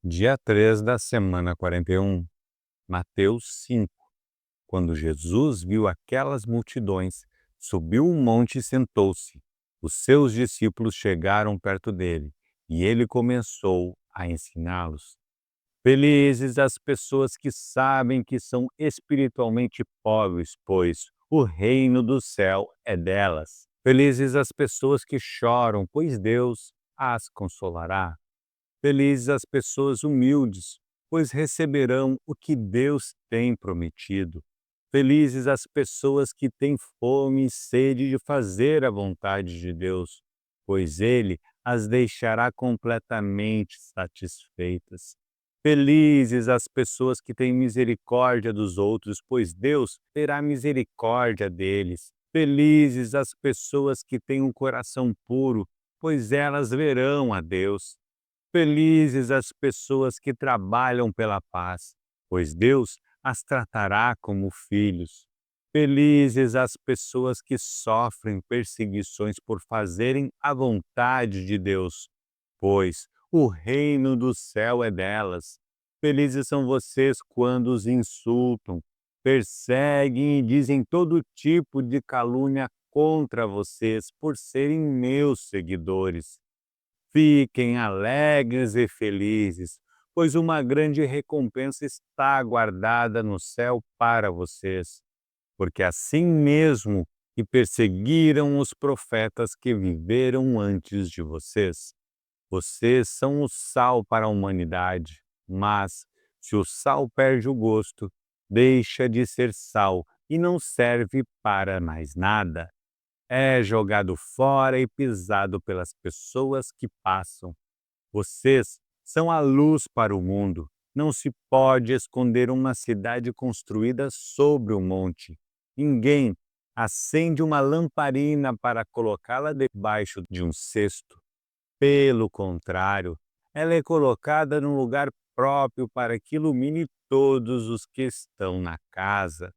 Dia 3 da semana 41, Mateus 5. Quando Jesus viu aquelas multidões, subiu um monte e sentou-se. Os seus discípulos chegaram perto dele, e ele começou a ensiná-los. Felizes as pessoas que sabem que são espiritualmente pobres, pois o reino do céu é delas. Felizes as pessoas que choram, pois Deus as consolará. Felizes as pessoas humildes, pois receberão o que Deus tem prometido. Felizes as pessoas que têm fome e sede de fazer a vontade de Deus, pois Ele as deixará completamente satisfeitas. Felizes as pessoas que têm misericórdia dos outros, pois Deus terá misericórdia deles. Felizes as pessoas que têm um coração puro, pois elas verão a Deus. Felizes as pessoas que trabalham pela paz, pois Deus as tratará como filhos. Felizes as pessoas que sofrem perseguições por fazerem a vontade de Deus, pois o reino do céu é delas. Felizes são vocês quando os insultam, perseguem e dizem todo tipo de calúnia contra vocês por serem meus seguidores. Fiquem alegres e felizes, pois uma grande recompensa está guardada no céu para vocês, porque assim mesmo que perseguiram os profetas que viveram antes de vocês. Vocês são o sal para a humanidade, mas se o sal perde o gosto, deixa de ser sal e não serve para mais nada. É jogado fora e pisado pelas pessoas que passam. Vocês são a luz para o mundo. Não se pode esconder uma cidade construída sobre o monte. Ninguém acende uma lamparina para colocá-la debaixo de um cesto. Pelo contrário, ela é colocada num lugar próprio para que ilumine todos os que estão na casa.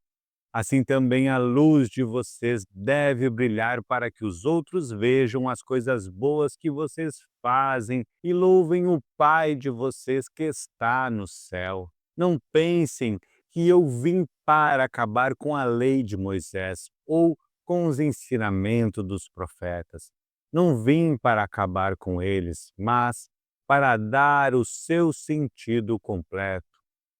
Assim também a luz de vocês deve brilhar para que os outros vejam as coisas boas que vocês fazem e louvem o Pai de vocês que está no céu. Não pensem que eu vim para acabar com a lei de Moisés ou com os ensinamentos dos profetas. Não vim para acabar com eles, mas para dar o seu sentido completo.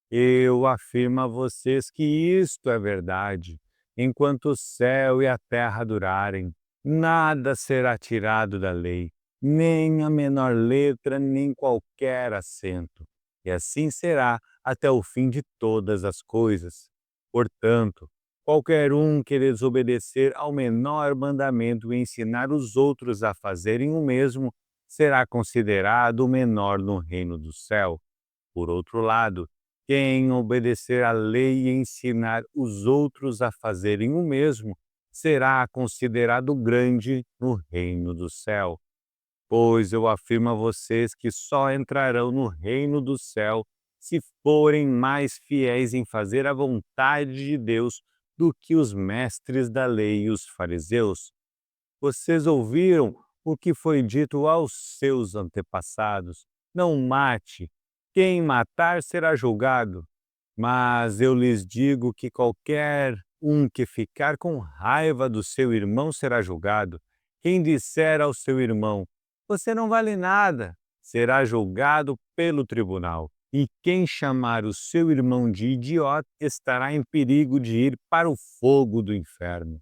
Eu afirmo a vocês que isto é verdade. Enquanto o céu e a terra durarem, nada será tirado da lei, nem a menor letra, nem qualquer acento. E assim será até o fim de todas as coisas. Portanto, qualquer um que desobedecer ao menor mandamento e ensinar os outros a fazerem o mesmo, será considerado o menor no reino do céu. Por outro lado, quem obedecer à lei e ensinar os outros a fazerem o mesmo, será considerado grande no reino do céu. Pois eu afirmo a vocês que só entrarão no reino do céu se forem mais fiéis em fazer a vontade de Deus do que os mestres da lei e os fariseus. Vocês ouviram o que foi dito aos seus antepassados: não mate, quem matar será julgado. Mas eu lhes digo que qualquer um que ficar com raiva do seu irmão será julgado. Quem disser ao seu irmão: você não vale nada, será julgado pelo tribunal. E quem chamar o seu irmão de idiota estará em perigo de ir para o fogo do inferno.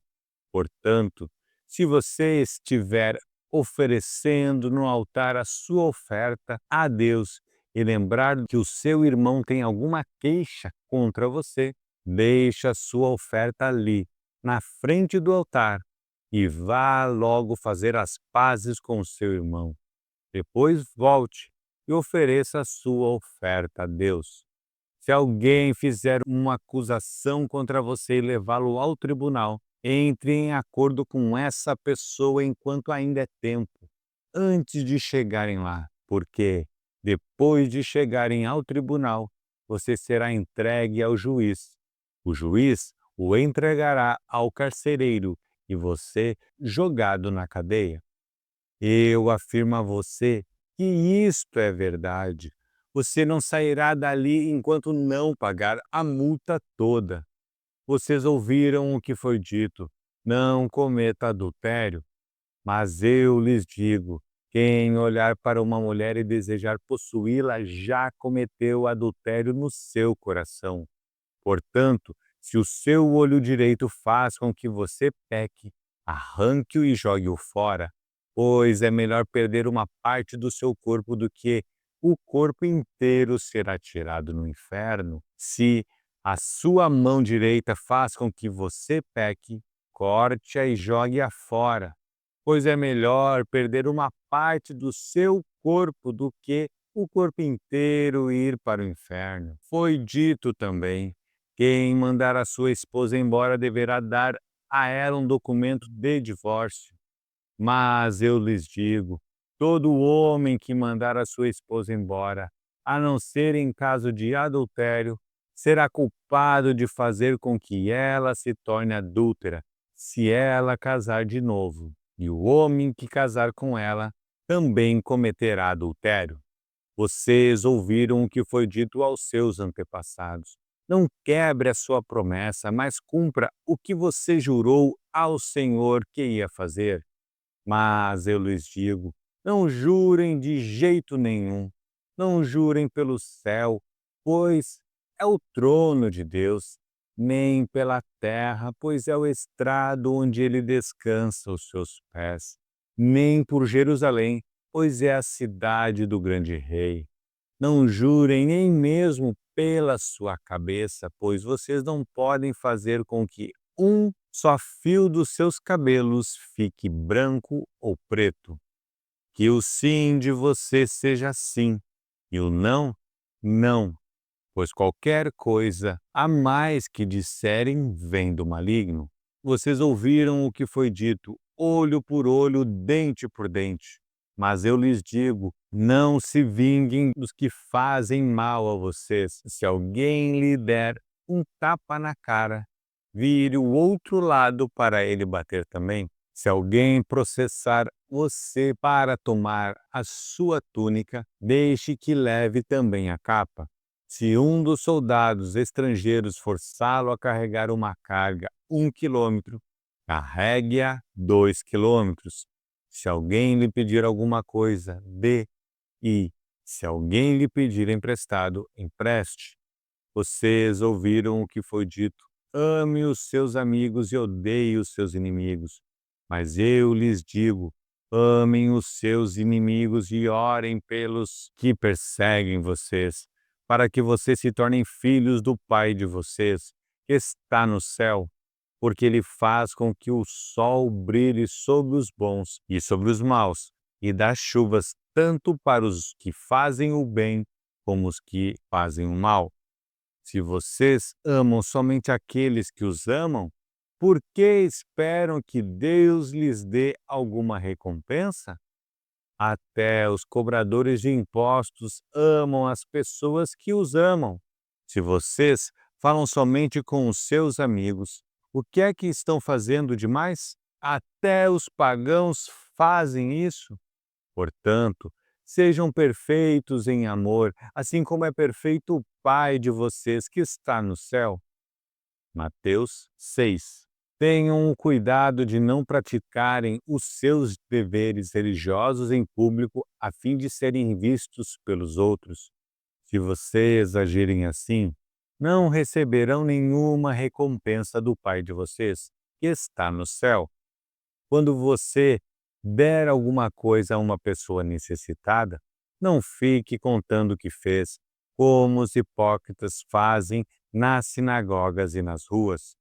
Portanto, se você estiver oferecendo no altar a sua oferta a Deus e lembrar que o seu irmão tem alguma queixa contra você, deixe a sua oferta ali, na frente do altar, e vá logo fazer as pazes com o seu irmão. Depois volte e ofereça a sua oferta a Deus. Se alguém fizer uma acusação contra você e levá-lo ao tribunal, entre em acordo com essa pessoa enquanto ainda é tempo, antes de chegarem lá, porque depois de chegarem ao tribunal, você será entregue ao juiz. O juiz o entregará ao carcereiro e você jogado na cadeia. Eu afirmo a você que isto é verdade. Você não sairá dali enquanto não pagar a multa toda. Vocês ouviram o que foi dito: não cometa adultério. Mas eu lhes digo: quem olhar para uma mulher e desejar possuí-la já cometeu adultério no seu coração. Portanto, se o seu olho direito faz com que você peque, arranque-o e jogue-o fora, pois é melhor perder uma parte do seu corpo do que o corpo inteiro ser atirado no inferno. Se a sua mão direita faz com que você peque, corte-a e jogue-a fora, pois é melhor perder uma parte do seu corpo do que o corpo inteiro ir para o inferno. Foi dito também: quem mandar a sua esposa embora deverá dar a ela um documento de divórcio. Mas eu lhes digo: todo homem que mandar a sua esposa embora, a não ser em caso de adultério, será culpado de fazer com que ela se torne adúltera, se ela casar de novo. E o homem que casar com ela também cometerá adultério. Vocês ouviram o que foi dito aos seus antepassados: não quebre a sua promessa, mas cumpra o que você jurou ao Senhor que ia fazer. Mas eu lhes digo: não jurem de jeito nenhum. Não jurem pelo céu, pois é o trono de Deus, nem pela terra, pois é o estrado onde ele descansa os seus pés, nem por Jerusalém, pois é a cidade do grande rei. Não jurem nem mesmo pela sua cabeça, pois vocês não podem fazer com que um só fio dos seus cabelos fique branco ou preto. Que o sim de você seja sim e o não, não, pois qualquer coisa a mais que disserem vem do maligno. Vocês ouviram o que foi dito: olho por olho, dente por dente. Mas eu lhes digo: não se vinguem dos que fazem mal a vocês. Se alguém lhe der um tapa na cara, vire o outro lado para ele bater também. Se alguém processar você para tomar a sua túnica, deixe que leve também a capa. Se um dos soldados estrangeiros forçá-lo a carregar uma carga 1 quilômetro, carregue-a 2 quilômetros. Se alguém lhe pedir alguma coisa, dê, e, se alguém lhe pedir emprestado, empreste. Vocês ouviram o que foi dito: ame os seus amigos e odeie os seus inimigos. Mas eu lhes digo: amem os seus inimigos e orem pelos que perseguem vocês, para que vocês se tornem filhos do Pai de vocês, que está no céu, porque ele faz com que o sol brilhe sobre os bons e sobre os maus, e dá chuvas tanto para os que fazem o bem como os que fazem o mal. Se vocês amam somente aqueles que os amam, por que esperam que Deus lhes dê alguma recompensa? Até os cobradores de impostos amam as pessoas que os amam. Se vocês falam somente com os seus amigos, o que é que estão fazendo demais? Até os pagãos fazem isso. Portanto, sejam perfeitos em amor, assim como é perfeito o Pai de vocês que está no céu. Mateus 6. Tenham o cuidado de não praticarem os seus deveres religiosos em público a fim de serem vistos pelos outros. Se vocês agirem assim, não receberão nenhuma recompensa do Pai de vocês, que está no céu. Quando você der alguma coisa a uma pessoa necessitada, não fique contando o que fez, como os hipócritas fazem nas sinagogas e nas ruas.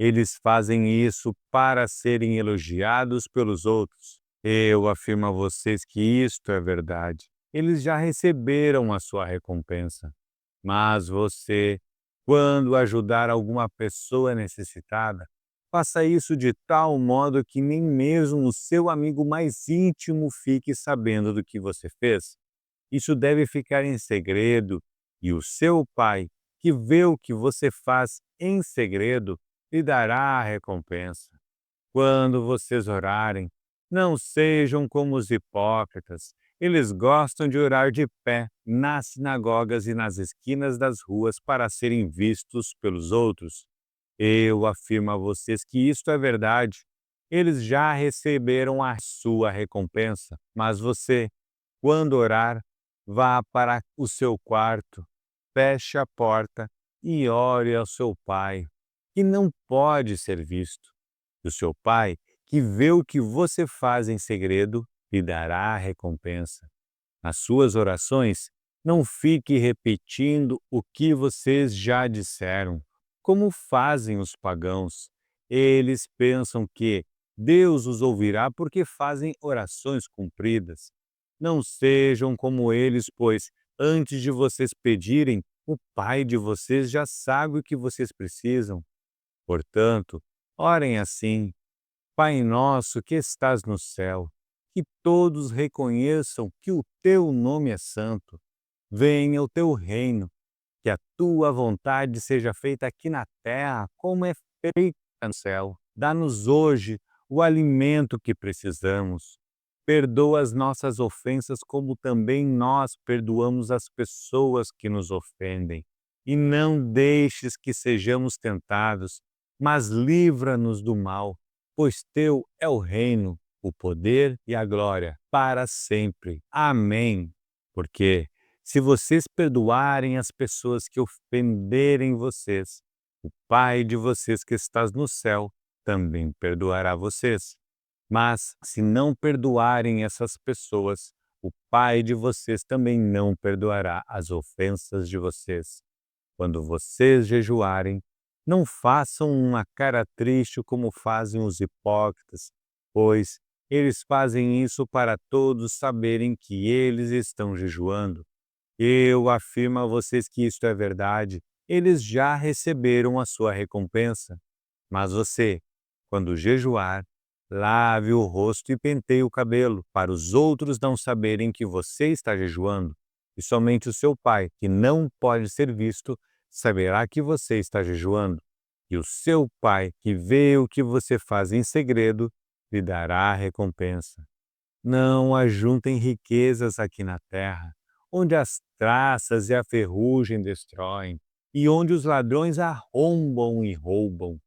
Eles fazem isso para serem elogiados pelos outros. Eu afirmo a vocês que isto é verdade. Eles já receberam a sua recompensa. Mas você, quando ajudar alguma pessoa necessitada, faça isso de tal modo que nem mesmo o seu amigo mais íntimo fique sabendo do que você fez. Isso deve ficar em segredo, e o seu pai, que vê o que você faz em segredo, lhe dará a recompensa. Quando vocês orarem, não sejam como os hipócritas. Eles gostam de orar de pé nas sinagogas e nas esquinas das ruas para serem vistos pelos outros. Eu afirmo a vocês que isto é verdade. Eles já receberam a sua recompensa. Mas você, quando orar, vá para o seu quarto, feche a porta e ore ao seu Pai, que não pode ser visto. E o seu Pai, que vê o que você faz em segredo, lhe dará a recompensa. Nas suas orações, não fique repetindo o que vocês já disseram, como fazem os pagãos. Eles pensam que Deus os ouvirá porque fazem orações compridas. Não sejam como eles, pois antes de vocês pedirem, o Pai de vocês já sabe o que vocês precisam. Portanto, orem assim: Pai nosso que estás no céu, que todos reconheçam que o teu nome é santo. Venha o teu reino, que a tua vontade seja feita aqui na terra, como é feita no céu. Dá-nos hoje o alimento que precisamos. Perdoa as nossas ofensas, como também nós perdoamos as pessoas que nos ofendem. E não deixes que sejamos tentados, mas livra-nos do mal, pois teu é o reino, o poder e a glória, para sempre. Amém. Porque se vocês perdoarem as pessoas que ofenderem vocês, o Pai de vocês que estás no céu também perdoará vocês. Mas se não perdoarem essas pessoas, o Pai de vocês também não perdoará as ofensas de vocês. Quando vocês jejuarem, não façam uma cara triste como fazem os hipócritas, pois eles fazem isso para todos saberem que eles estão jejuando. Eu afirmo a vocês que isto é verdade. Eles já receberam a sua recompensa. Mas você, quando jejuar, lave o rosto e penteie o cabelo, para os outros não saberem que você está jejuando. E somente o seu Pai, que não pode ser visto, saberá que você está jejuando. E o seu Pai, que vê o que você faz em segredo, lhe dará a recompensa. Não ajuntem riquezas aqui na terra, onde as traças e a ferrugem destroem, e onde os ladrões arrombam e roubam.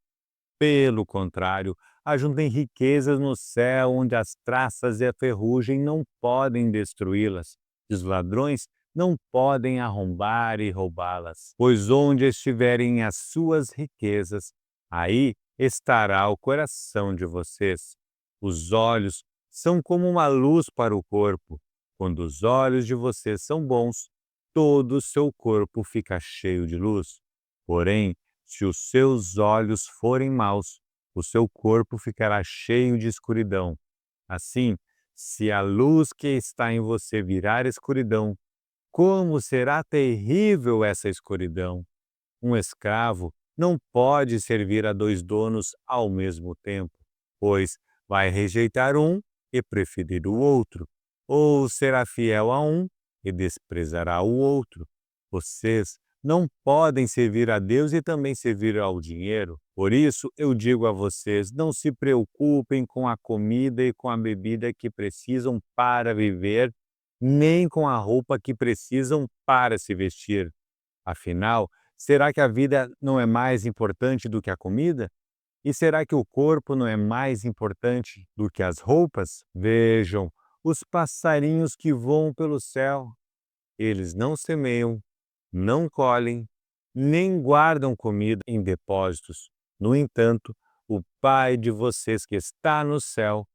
Pelo contrário, ajuntem riquezas no céu, onde as traças e a ferrugem não podem destruí-las, e os ladrões não podem arrombar e roubá-las. Pois onde estiverem as suas riquezas, aí estará o coração de vocês. Os olhos são como uma luz para o corpo. Quando os olhos de vocês são bons, todo o seu corpo fica cheio de luz. Porém, se os seus olhos forem maus, o seu corpo ficará cheio de escuridão. Assim, se a luz que está em você virar escuridão, como será terrível essa escuridão! Um escravo não pode servir a dois donos ao mesmo tempo, pois vai rejeitar um e preferir o outro, ou será fiel a um e desprezará o outro. Vocês não podem servir a Deus e também servir ao dinheiro. Por isso, eu digo a vocês, não se preocupem com a comida e com a bebida que precisam para viver, nem com a roupa que precisam para se vestir. Afinal, será que a vida não é mais importante do que a comida? E será que o corpo não é mais importante do que as roupas? Vejam os passarinhos que voam pelo céu. Eles não semeiam, não colhem, nem guardam comida em depósitos. No entanto, o Pai de vocês que está no céu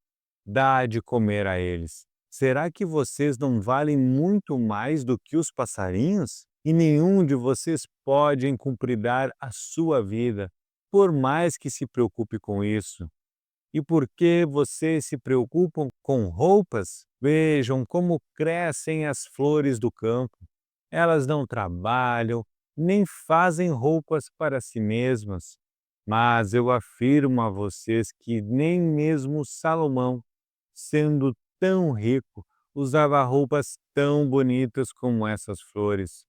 dá de comer a eles. Será que vocês não valem muito mais do que os passarinhos? E nenhum de vocês pode encumpridar a sua vida, por mais que se preocupe com isso. E por que vocês se preocupam com roupas? Vejam como crescem as flores do campo. Elas não trabalham, nem fazem roupas para si mesmas. Mas eu afirmo a vocês que nem mesmo Salomão, sendo tão rico, usava roupas tão bonitas como essas flores.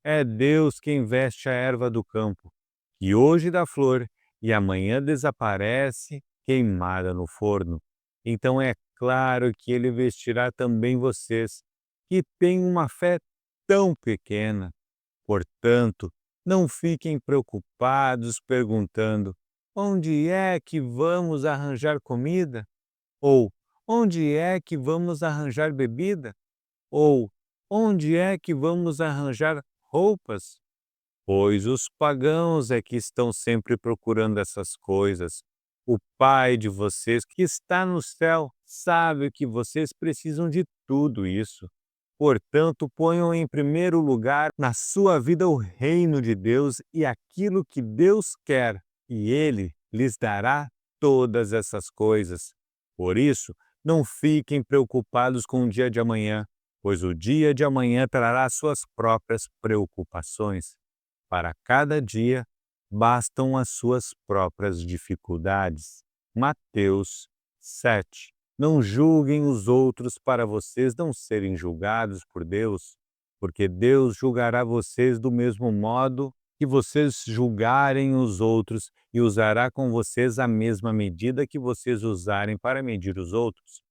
É Deus quem veste a erva do campo, que hoje dá flor e amanhã desaparece queimada no forno. Então é claro que Ele vestirá também vocês, que têm uma fé tão pequena. Portanto, não fiquem preocupados perguntando: onde é que vamos arranjar comida? Ou onde é que vamos arranjar bebida? Ou onde é que vamos arranjar roupas? Pois os pagãos é que estão sempre procurando essas coisas. O Pai de vocês, que está no céu, sabe que vocês precisam de tudo isso. Portanto, ponham em primeiro lugar na sua vida o reino de Deus e aquilo que Deus quer, e Ele lhes dará todas essas coisas. Por isso, não fiquem preocupados com o dia de amanhã, pois o dia de amanhã trará suas próprias preocupações. Para cada dia, bastam as suas próprias dificuldades. Mateus 7. Não julguem os outros para vocês não serem julgados por Deus, porque Deus julgará vocês do mesmo modo que vocês julgarem os outros e usará com vocês a mesma medida que vocês usarem para medir os outros.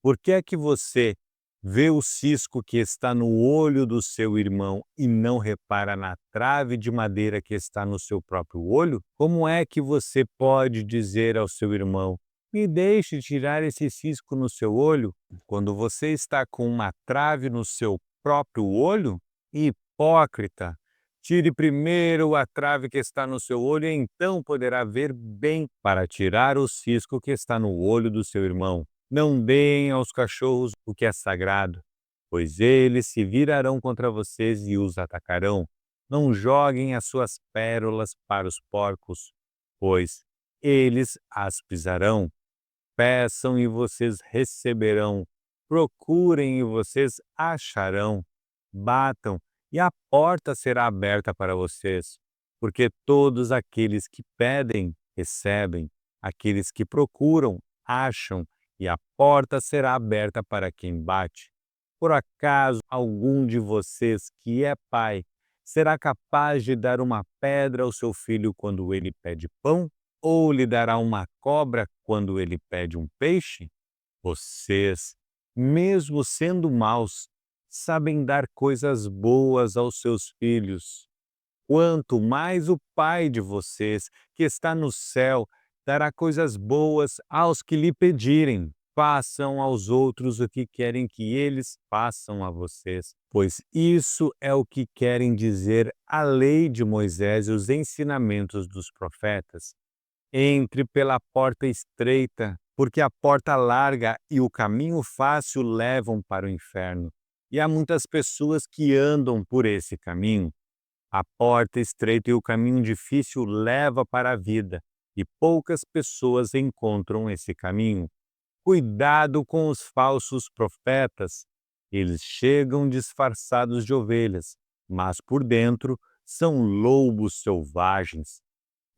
Por que é que você vê o cisco que está no olho do seu irmão e não repara na trave de madeira que está no seu próprio olho? Como é que você pode dizer ao seu irmão: me deixe tirar esse cisco no seu olho, quando você está com uma trave no seu próprio olho? Hipócrita! Tire primeiro a trave que está no seu olho e então poderá ver bem para tirar o cisco que está no olho do seu irmão. Não deem aos cachorros o que é sagrado, pois eles se virarão contra vocês e os atacarão. Não joguem as suas pérolas para os porcos, pois eles as pisarão. Peçam e vocês receberão. Procurem e vocês acharão. Batam e a porta será aberta para vocês, porque todos aqueles que pedem, recebem, aqueles que procuram, acham, e a porta será aberta para quem bate. Por acaso algum de vocês que é pai será capaz de dar uma pedra ao seu filho quando ele pede pão? Ou lhe dará uma cobra quando ele pede um peixe? Vocês, mesmo sendo maus, sabem dar coisas boas aos seus filhos. Quanto mais o Pai de vocês, que está no céu, dará coisas boas aos que lhe pedirem. Façam aos outros o que querem que eles façam a vocês, pois isso é o que querem dizer a lei de Moisés e os ensinamentos dos profetas. Entre pela porta estreita, porque a porta larga e o caminho fácil levam para o inferno, e há muitas pessoas que andam por esse caminho. A porta estreita e o caminho difícil leva para a vida, e poucas pessoas encontram esse caminho. Cuidado com os falsos profetas. Eles chegam disfarçados de ovelhas, mas por dentro são lobos selvagens.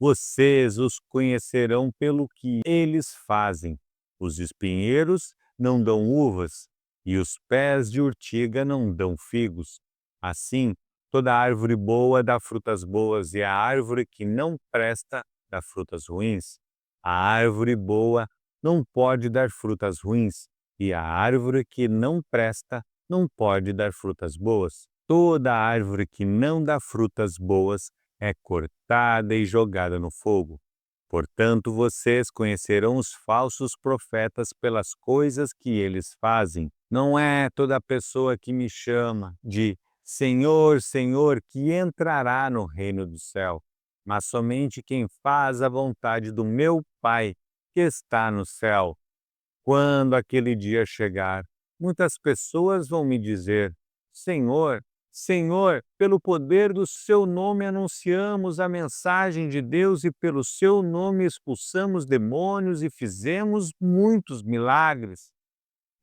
Vocês os conhecerão pelo que eles fazem. Os espinheiros não dão uvas, e os pés de urtiga não dão figos. Assim, toda árvore boa dá frutas boas, e a árvore que não presta dá frutas ruins. A árvore boa não pode dar frutas ruins, e a árvore que não presta não pode dar frutas boas. Toda árvore que não dá frutas boas é cortada e jogada no fogo. Portanto, vocês conhecerão os falsos profetas pelas coisas que eles fazem. Não é toda pessoa que me chama de Senhor, Senhor, que entrará no reino do céu, mas somente quem faz a vontade do meu Pai que está no céu. Quando aquele dia chegar, muitas pessoas vão me dizer: Senhor, Senhor, pelo poder do seu nome anunciamos a mensagem de Deus e pelo seu nome expulsamos demônios e fizemos muitos milagres.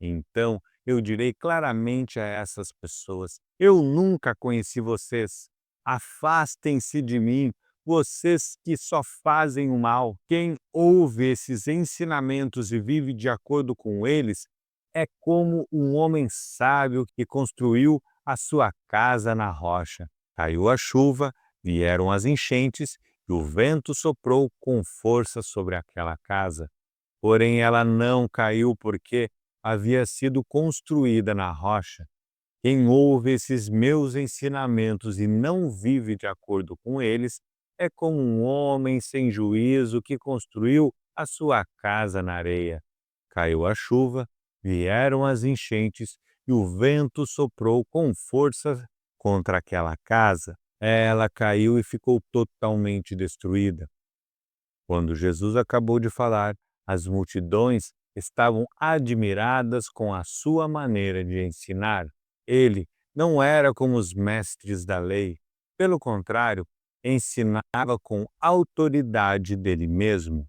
Então eu direi claramente a essas pessoas: eu nunca conheci vocês. Afastem-se de mim, vocês que só fazem o mal. Quem ouve esses ensinamentos e vive de acordo com eles é como um homem sábio que construiu a sua casa na rocha. Caiu a chuva, vieram as enchentes e o vento soprou com força sobre aquela casa. Porém, ela não caiu porque havia sido construída na rocha. Quem ouve esses meus ensinamentos e não vive de acordo com eles é como um homem sem juízo que construiu a sua casa na areia. Caiu a chuva, vieram as enchentes e o vento soprou com força contra aquela casa. Ela caiu e ficou totalmente destruída. Quando Jesus acabou de falar, as multidões estavam admiradas com a sua maneira de ensinar. Ele não era como os mestres da lei. Pelo contrário, ensinava com autoridade dele mesmo.